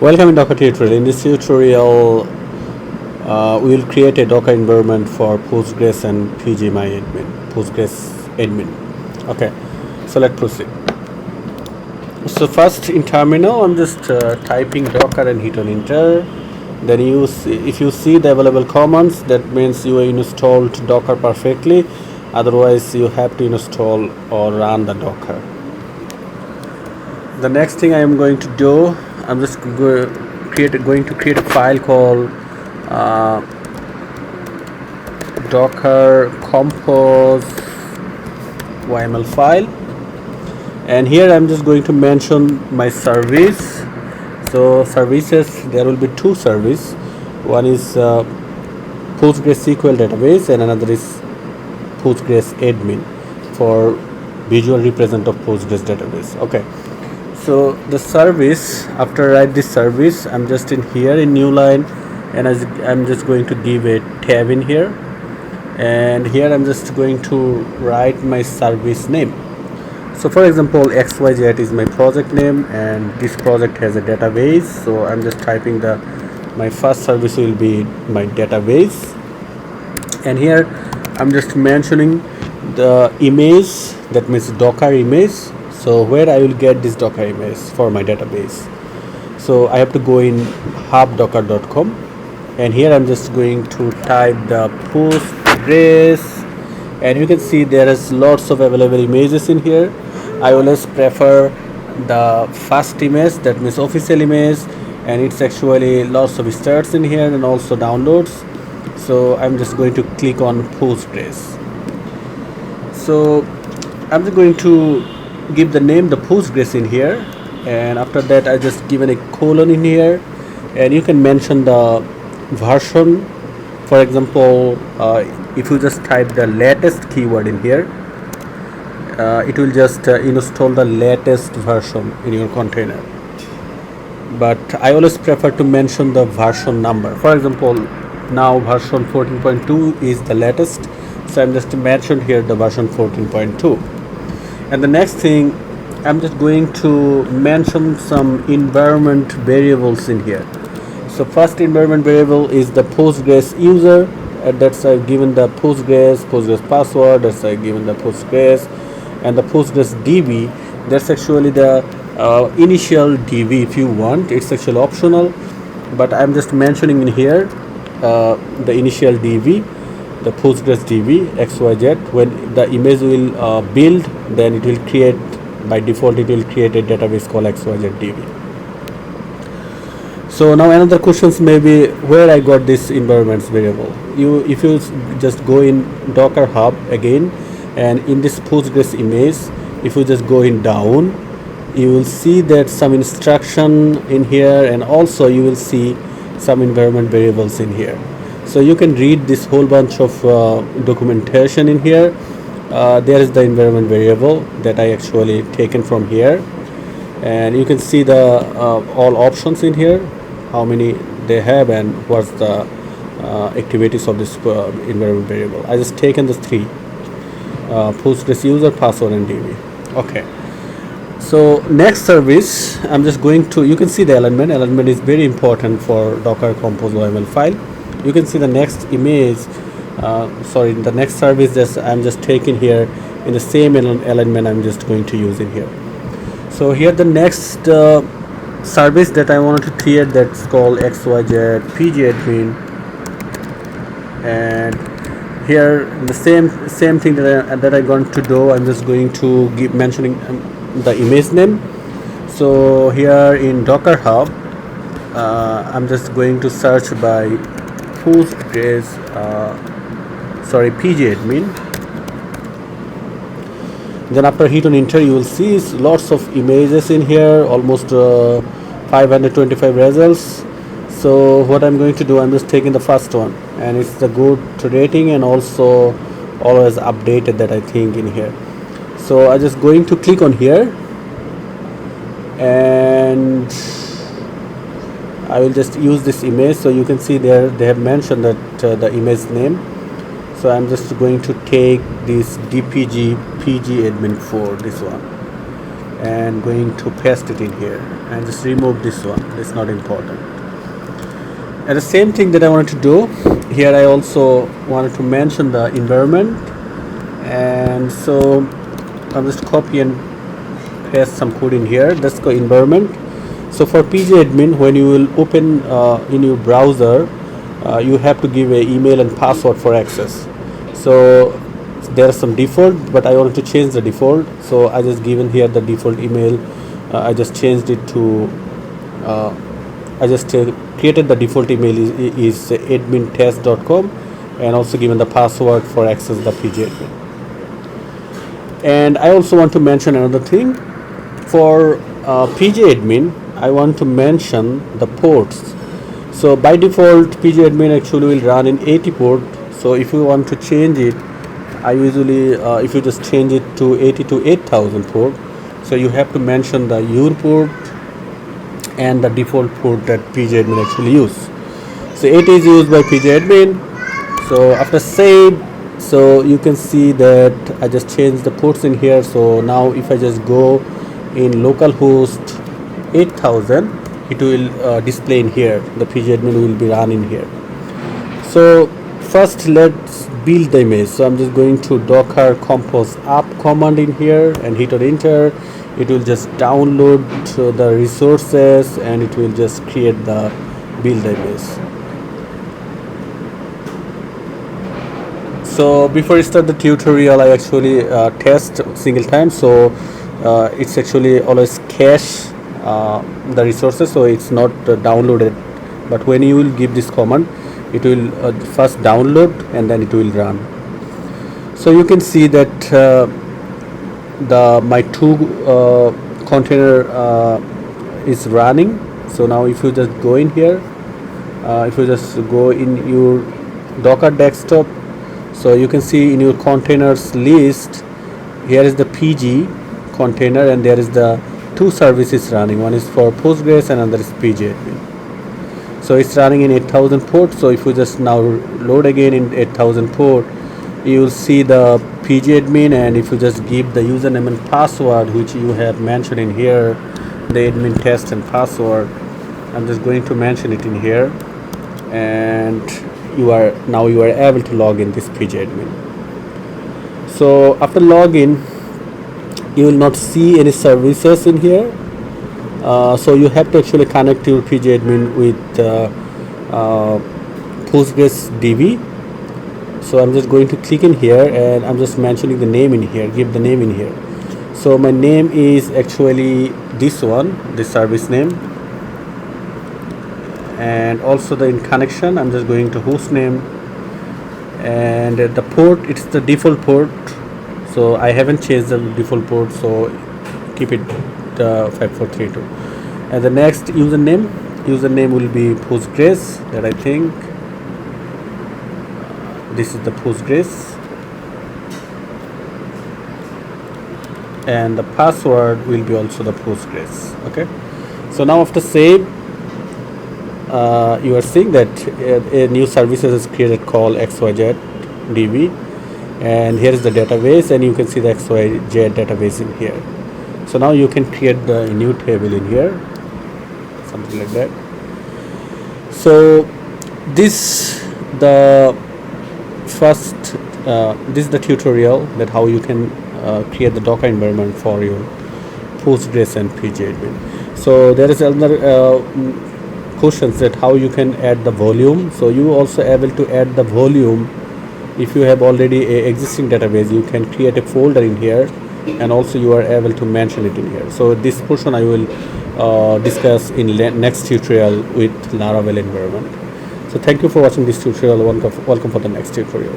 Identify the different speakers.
Speaker 1: Welcome in Docker tutorial. In this tutorial, we will create a Docker environment for Postgres and PgAdmin. PostgreSQL admin. Okay, so let's proceed. So first in terminal, I'm just typing Docker and hit on enter. Then if you see the available commands, that means you installed Docker perfectly. Otherwise, you have to install or run the Docker. The next thing I am going to do, I'm just going to create a file called Docker compose YML file, and here I'm just going to mention my service. So services, there will be two services. One is PostgreSQL database and another is PostgreSadmin for visual represent of Postgres database. Okay, so the service, after I write this service, I'm just in here in new line, and I'm just going to give a tab in here, and here I'm just going to write my service name. So for example, XYZ is my project name, and this project has a database, so I'm just typing my first service will be my database, and here I'm just mentioning the image, that means Docker image. So where I will get this Docker image for my database, so I have to go in hubdocker.com, and here I'm just going to type the Postgres, and you can see there is lots of available images in here. I always prefer the first image, that means official image, and it's actually lots of starts in here and also downloads. So I'm just going to click on Postgres. So I'm just going to give the name the Postgres in here, and after that I just given a colon in here, and you can mention the version. For example, if you just type the latest keyword in here, it will just install the latest version in your container. But I always prefer to mention the version number. For example, now version 14.2 is the latest, so I'm just mentioned here the version 14.2. And the next thing, I'm just going to mention some environment variables in here. So first environment variable is the Postgres user, and that's I've given the Postgres password, that's I've given the Postgres, and the Postgres DB, that's actually the initial DB. If you want, it's actually optional, but I'm just mentioning in here the initial DB, the Postgres DB XYZ. When the image will build, then it will create, by default it will create a database called XYZ DB. So now another questions may be where I got this environments variable. If you just go in Docker Hub again, and in this Postgres image, if you just go in down, you will see that some instruction in here, and also you will see some environment variables in here. So you can read this whole bunch of documentation in here. There is the environment variable that I actually taken from here, and you can see the all options in here, how many they have, and what's the activities of this environment variable. I just taken the three, Postgres user, password, and DB. Okay, so next service, I'm just going to, you can see the alignment is very important for Docker compose YML file. You can see the next image, the next service that I'm just taking here in the same alignment I'm just going to use in here. So here the next service that I wanted to create, that's called XYZ PgAdmin, and here the same thing that I'm going to do, I'm just going to give mentioning the image name. So here in Docker Hub, I'm just going to search by Postgres PgAdmin. Then after hit on enter, you will see lots of images in here, almost 525 results. So what I'm going to do, I'm just taking the first one, and it's the good rating and also always updated, that I think in here. So I'm just going to click on here, and I will just use this image. So you can see there they have mentioned that the image name. So I'm just going to take this DPG PgAdmin 4, this one, and going to paste it in here and just remove this one. It's not important. And the same thing that I wanted to do here, I also wanted to mention the environment, and so I'll just copy and paste some code in here. Let's go environment. So for PgAdmin, when you will open in your browser, you have to give an email and password for access. So there are some default, but I wanted to change the default, so I just given here the default email. I just changed it to I just created the default email is admintest.com, and also given the password for access the PgAdmin. And I also want to mention another thing for PgAdmin. I want to mention the ports. So by default PgAdmin actually will run in 80 port. So if you want to change it, I usually if you just change it to 80 to 8000 port, so you have to mention the your port and the default port that PgAdmin actually use. So it is used by PgAdmin. So after save, so you can see that I just changed the ports in here. So now if I just go in localhost 8000, it will display in here. The PgAdmin will be run in here. So first let's build the image. So I'm just going to docker compose up command in here and hit on enter. It will just download the resources and it will just create the build image. So before I start the tutorial, I actually test single time. So it's actually always cache the resources, so it's not downloaded. But when you will give this command, it will first download and then it will run. So you can see that my two container is running. So now if you just go in here, if you just go in your Docker desktop, so you can see in your containers list, here is the PG container and there is the two services running. One is for Postgres and another is PgAdmin. So it's running in 8000 port. So if you just now load again in 8000 port, you will see the PgAdmin, and if you just give the username and password which you have mentioned in here, the admin test and password, I'm just going to mention it in here, and you are able to log in this PgAdmin. So after login, you will not see any services in here. So you have to actually connect your PgAdmin with Postgres DB. So I'm just going to click in here and I'm just mentioning the name in here, give the name in here. So my name is actually this one, the service name, and also the in connection I'm just going to host name, and the port, it's the default port, so I haven't changed the default port, so keep it 5432. And the next username will be Postgres, that I think this is the Postgres, and the password will be also the Postgres. Okay, so now after save, you are seeing that a new service is created called XYZ DB, and here is the database, and you can see the XYZ database in here. So now you can create the new table in here, something like that. So this is the tutorial that how you can create the Docker environment for your Postgres and PgAdmin. So there is another questions that how you can add the volume. So you also able to add the volume if you have already a existing database. You can create a folder in here, and also you are able to mention it in here. So this portion I will discuss in next tutorial with Laravel environment. So thank you for watching this tutorial. Welcome for the next tutorial.